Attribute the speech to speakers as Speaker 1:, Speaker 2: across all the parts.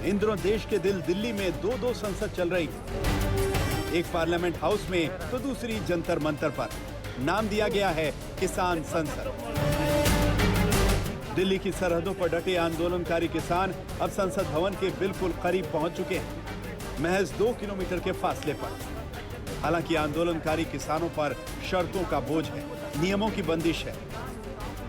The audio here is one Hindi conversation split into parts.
Speaker 1: इन दिनों देश के दिल दिल्ली में दो संसद चल रही है, एक पार्लियामेंट हाउस में तो दूसरी जंतर मंतर पर। नाम दिया गया है किसान संसद। दिल्ली की सरहदों पर डटे आंदोलनकारी किसान अब संसद भवन के बिल्कुल करीब पहुंच चुके हैं, महज 2 किलोमीटर के फासले पर। हालांकि आंदोलनकारी किसानों पर शर्तों का बोझ है, नियमों की बंदिश है।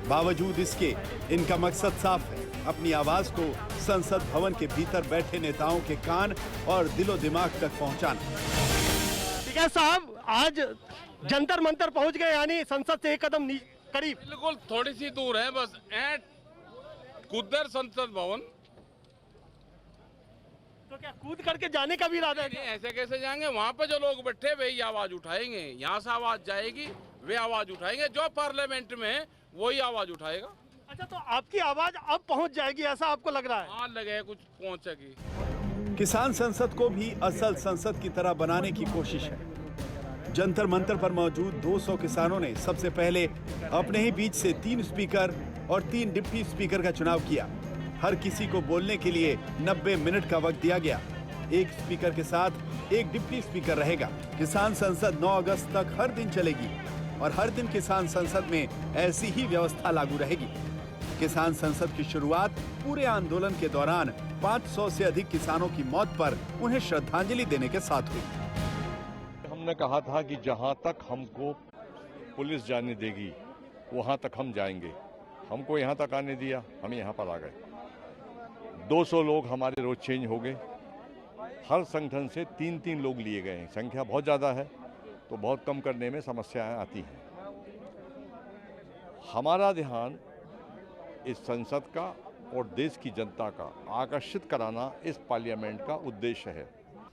Speaker 1: बावजूद इसके इनका मकसद साफ है, अपनी आवाज को संसद भवन के भीतर बैठे नेताओं के कान और दिलो दिमाग तक पहुंचाना।
Speaker 2: ठीक है साहब, आज जंतर मंतर पहुंच गए, यानी संसद से एक कदम करीब।
Speaker 3: बिल्कुल थोड़ी सी दूर है बस, कुदर संसद भवन।
Speaker 2: तो क्या कूद करके जाने का भी इरादा है?
Speaker 3: ऐसे कैसे जाएंगे? वहाँ पे जो लोग बैठे वही आवाज उठाएंगे, यहाँ से आवाज जाएगी, वे आवाज उठाएंगे, जो पार्लियामेंट में वही आवाज उठाएगा।
Speaker 2: अच्छा, तो आपकी आवाज अब पहुंच जाएगी, ऐसा आपको लग रहा है?
Speaker 3: हाँ, लगे कुछ पहुंचेगी।
Speaker 1: किसान संसद को भी असल संसद की तरह बनाने की कोशिश है। जंतर मंतर पर मौजूद 200 किसानों ने सबसे पहले अपने ही बीच से 3 स्पीकर और 3 डिप्टी स्पीकर का चुनाव किया। हर किसी को बोलने के लिए 90 मिनट का वक्त दिया गया। एक स्पीकर के साथ एक डिप्टी स्पीकर रहेगा। किसान संसद 9 अगस्त तक हर दिन चलेगी और हर दिन किसान संसद में ऐसी ही व्यवस्था लागू रहेगी। किसान संसद की शुरुआत पूरे आंदोलन के दौरान 500 से अधिक किसानों की मौत पर उन्हें श्रद्धांजलि देने के साथ हुई।
Speaker 4: हमने कहा था कि जहां तक हमको पुलिस जाने देगी वहां तक हम जाएंगे। हमको यहां तक आने दिया, हम यहां पर आ गए। 200 लोग हमारे रोज चेंज हो गए। हर संगठन से 3-3 लोग लिए गए हैं। संख्या बहुत ज्यादा है तो बहुत कम करने में समस्याएं आती हैं। हमारा ध्यान इस संसद का और देश की जनता का आकर्षित कराना इस पार्लियामेंट का उद्देश्य है।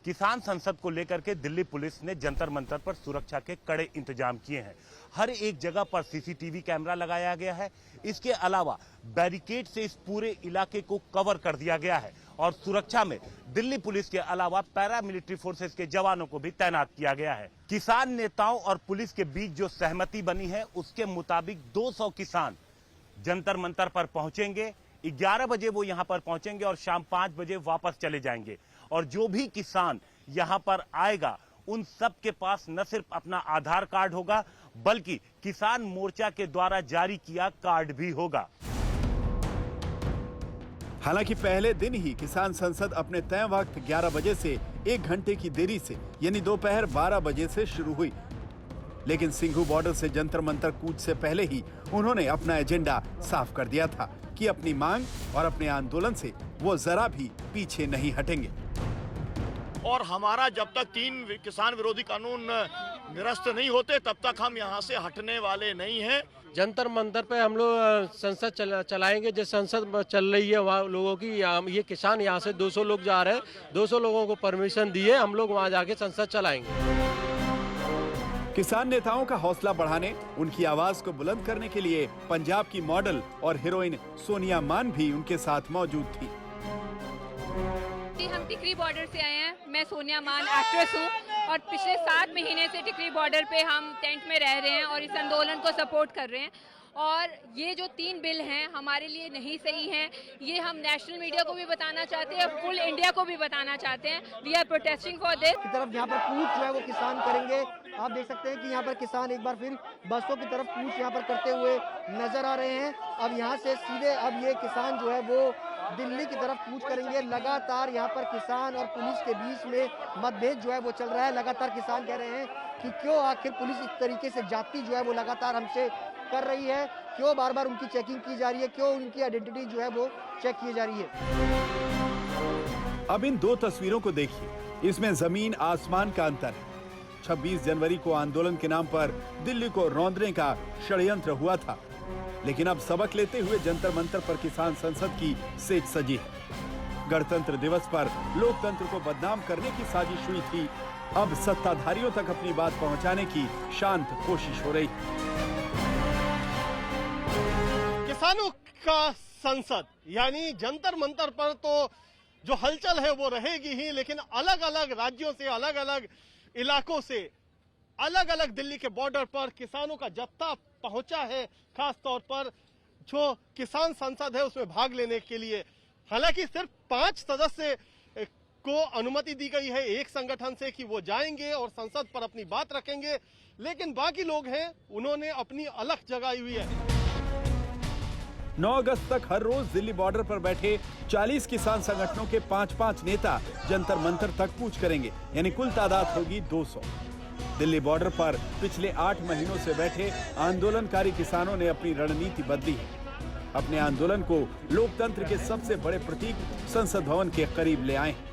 Speaker 5: किसान संसद को लेकर के दिल्ली पुलिस ने जंतर मंतर पर सुरक्षा के कड़े इंतजाम किए हैं। हर एक जगह पर सीसीटीवी कैमरा लगाया गया है। इसके अलावा बैरिकेड से इस पूरे इलाके को कवर कर दिया गया है और सुरक्षा में दिल्ली पुलिस के अलावा पैरामिलिट्री फोर्सेस के जवानों को भी तैनात किया गया है। किसान नेताओं और पुलिस के बीच जो सहमति बनी है उसके मुताबिक 200 किसान जंतर मंतर पर पहुंचेंगे। 11 बजे वो यहां पर पहुंचेंगे और शाम 5 बजे वापस चले जाएंगे। और जो भी किसान यहां पर आएगा उन सब के पास न सिर्फ अपना आधार कार्ड होगा बल्कि किसान मोर्चा के द्वारा जारी किया कार्ड भी होगा।
Speaker 1: हालांकि पहले दिन ही किसान संसद अपने तय वक्त 11 बजे से 1 घंटे की देरी से यानी दोपहर 12 बजे से शुरू हुई। लेकिन सिंघू बॉर्डर से जंतर मंतर कूच से पहले ही उन्होंने अपना एजेंडा साफ कर दिया था कि अपनी मांग और अपने आंदोलन से वो जरा भी पीछे नहीं हटेंगे।
Speaker 6: और हमारा जब तक 3 किसान विरोधी कानून निरस्त नहीं होते तब तक हम यहाँ से हटने वाले नहीं हैं।
Speaker 7: जंतर मंतर पे हम लोग संसद चलाएंगे। जिस संसद चल रही है वहाँ लोगों की, ये किसान यहाँ से 200 लोग जा रहे हैं, 200 लोगों को परमिशन दिए, हम लोग वहाँ जाके संसद चलाएंगे।
Speaker 1: किसान नेताओं का हौसला बढ़ाने, उनकी आवाज को बुलंद करने के लिए पंजाब की मॉडल और हीरोइन सोनिया मान भी उनके साथ मौजूद थी।
Speaker 8: हम टिकरी बॉर्डर से आए हैं। मैं सोनिया मान एक्ट्रेस हूँ और पिछले 7 महीने से टिकरी बॉर्डर पे हम टेंट में रह रहे हैं और इस आंदोलन को सपोर्ट कर रहे हैं। और ये जो 3 बिल हैं हमारे लिए नहीं सही हैं। ये हम नेशनल मीडिया को भी बताना चाहते हैं, फुल इंडिया को भी बताना चाहते हैं। We are protesting for this.
Speaker 9: की तरफ यहाँ पर कूच जो है वो किसान करेंगे। आप देख सकते हैं कि यहाँ पर किसान एक बार फिर बसों की तरफ कूच यहाँ पर करते हुए नजर आ रहे हैं। अब यहाँ से सीधे अब ये किसान जो है वो दिल्ली की तरफ कूच करेंगे। लगातार यहाँ पर किसान और पुलिस के बीच में मतभेद जो है वो चल रहा है। लगातार किसान कह रहे हैं कि क्यों आखिर पुलिस इस तरीके से जाति जो है वो लगातार हमसे कर रही है, क्यों बार बार उनकी चेकिंग की जा रही है, क्यों उनकी आइडेंटिटी जो है वो चेक की जा रही है।
Speaker 1: अब इन 2 तस्वीरों को देखिए, इसमें जमीन आसमान का अंतर है। 26 जनवरी को आंदोलन के नाम पर दिल्ली को रौंदने का षड्यंत्र हुआ था, लेकिन अब सबक लेते हुए जंतर मंतर पर किसान संसद की सेज सजी है। गणतंत्र दिवस पर लोकतंत्र को बदनाम करने की साजिश हुई थी, अब सत्ताधारियों तक अपनी बात पहुंचाने की शांत कोशिश हो रही है।
Speaker 2: किसानों का संसद यानी जंतर मंतर पर तो जो हलचल है वो रहेगी ही, लेकिन अलग अलग राज्यों से, अलग अलग इलाकों से, अलग अलग दिल्ली के बॉर्डर पर किसानों का जत्था पहुंचा है, खास तौर पर जो किसान संसद है उसमें भाग लेने के लिए। हालांकि सिर्फ 5 सदस्य को अनुमति दी गई है एक संगठन से कि वो जाएंगे और संसद पर अपनी बात रखेंगे, लेकिन बाकी लोग हैं उन्होंने अपनी अलग जगाई हुई है।
Speaker 1: 9 अगस्त तक हर रोज दिल्ली बॉर्डर पर बैठे 40 किसान संगठनों के 5-5 नेता जंतर मंतर तक कूच करेंगे, यानी कुल तादाद होगी 200। दिल्ली बॉर्डर पर पिछले 8 महीनों से बैठे आंदोलनकारी किसानों ने अपनी रणनीति बदली है। अपने आंदोलन को लोकतंत्र के सबसे बड़े प्रतीक संसद भवन के करीब ले आए हैं।